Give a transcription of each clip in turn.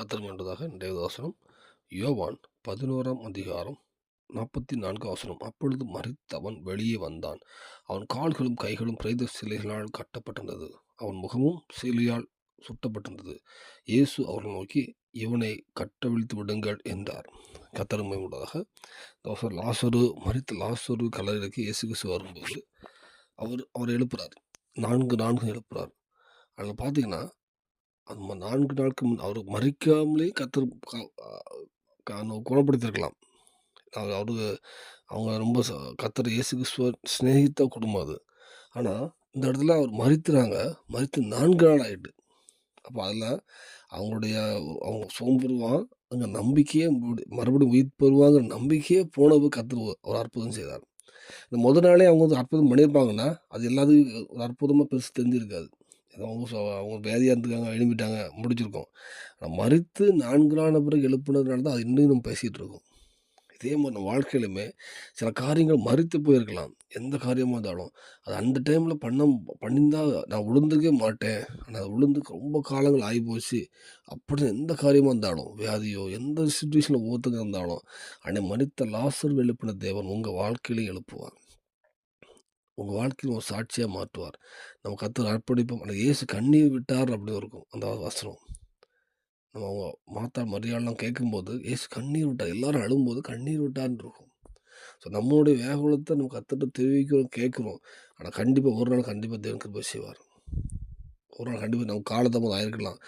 கர்த்தருக்கு என்பதாக இன்றைய வசனம் யோவான் 11ஆம் அதிகாரம் 44 வசனம். அப்பொழுது மரித்தவன் வெளியே வந்தான். அவன் கால்களும் கைகளும் பிரேத சிலைகளால் கட்டப்பட்டிருந்தது. அவன் முகமும் சீலையால் சுட்டப்பட்டிருந்தது. இயேசு அவர்களை நோக்கி, இவனை கட்டவிழ்த்து விடுங்கள் என்றார். கர்த்தருக்கு என்பதாக மரித்த லாசரு கல்லறைக்கு இயேசு கிறிஸ்து வரும்போது அவர் எழுப்புறார். 4 எழுப்புறார். அதில் பார்த்தீங்கன்னா, அது 4 நாளுக்கு முன் அவர் மரிக்காமலே கர்த்தர் குணப்படுத்தியிருக்கலாம். அவரு அவங்க ரொம்ப கர்த்தர் இயேசு கிறிஸ்துவ சிநேகித்த குடும்பம் அது. ஆனா, இந்த இடத்துல அவர் மரித்து 4 நாள் ஆயிட்டு. அப்ப அதில அவங்களுடைய அவங்க சோம்பருவான் அங்க நம்பிக்கையே மறுபடியும் உயிர் பெறுவாங்கிற நம்பிக்கையே போனது கர்த்தர் ஒரு அற்புதம் செய்தார். இந்த நாளே அவங்க வந்து அற்புதம் பண்ணியிருப்பாங்கன்னா, அது எல்லாத்துக்கும் ஒரு அற்புதமா பெருசு தெரிஞ்சிருக்காது. ஏதோ அவங்க வியாதியா இருந்துருக்காங்க, எழும்பிட்டாங்க, முடிச்சிருக்கும். ஆனா மரித்து 4 நாள் பிறகு எழுப்புனதுனால தான் அது இன்னும் நம்ம பேசிட்டு இருக்கோம். இதே மாரி நம்ம வாழ்க்கையிலுமே சில காரியங்கள் மரித்து போயிருக்கலாம். எந்த காரியமா இருந்தாலும். அது அந்த டைம்ல பண்ணியிருந்தா நான் விழுந்திருக்கவே மாட்டேன். ஆனா அது விழுந்து ரொம்ப காலங்கள் ஆகிப்போச்சு. அப்படின்னு எந்த காரியமா இருந்தாலும், வியாதியோ எந்த சிச்சுவேஷன்ல ஒவ்வொருத்தங்க இருந்தாலும், அன்னைக்கு மரித்த லாசர் எழுப்பின தேவன் உங்க வாழ்க்கையிலும் எழுப்புவார். உங்க வாழ்க்கையில ஒரு சாட்சியா மாற்றுவார். நம்ம கர்த்தருக்கு அர்ப்பணிப்போம். ஆனா இயேசு கண்ணீர் விட்டார் அப்படி இருக்கும் அந்த வசனம். நம்ம அவங்க மாத்தா, மரியாள்லாம் கேட்கும்போது, இயேசு கண்ணீர் விட்டார். எல்லாரும் அழும்போது கண்ணீர் விட்டார்ன்னு இருக்கும். ஸோ நம்மளுடைய வேகுலத்த நம்ம கர்த்தர்ட்ட தெரிவிக்கிறோம், கேட்கிறோம். ஆனா கண்டிப்பா ஒரு நாள் கண்டிப்பா தேவன் கிருபை செய்வார். ஒரு நாள் கண்டிப்பா நமக்கு காலதாமதம் ஆயிருக்கலாம்.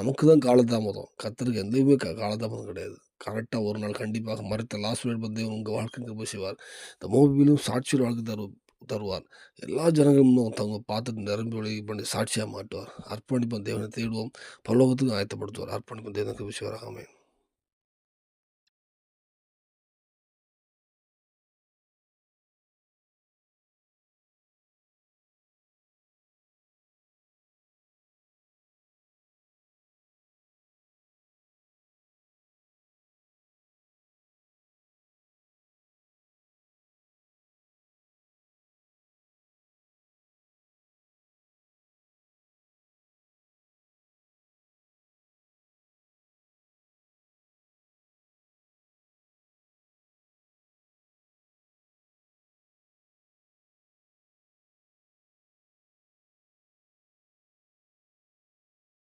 நமக்கு தான் காலதாமதம். கர்த்தருக்கு எந்தயுமே காலதாமதம் கிடையாது. கரெக்ட்டா ஒரு நாள் கண்டிப்பாக மரித்த லாசரு தேவன் உங்க வாழ்க்கைக்கு கிருபை செய்வார். இந்த பூமியிலும் சாட்சியுள்ள வாழ்க்கை தருவார். எல்லா ஜனங்களும் தங்க பார்த்துட்டு நிரம்பி ஒழுகி பண்ணி சாட்சியா மாட்டுவார். அர்ப்பணிப்போம், தேவனை தேடுவோம். பரலோகத்துக்கு ஆயத்தப்படுத்துவார். அர்ப்பணிப்போம், தேவனுக்கு கிருபை செய்வார். ஆமென்.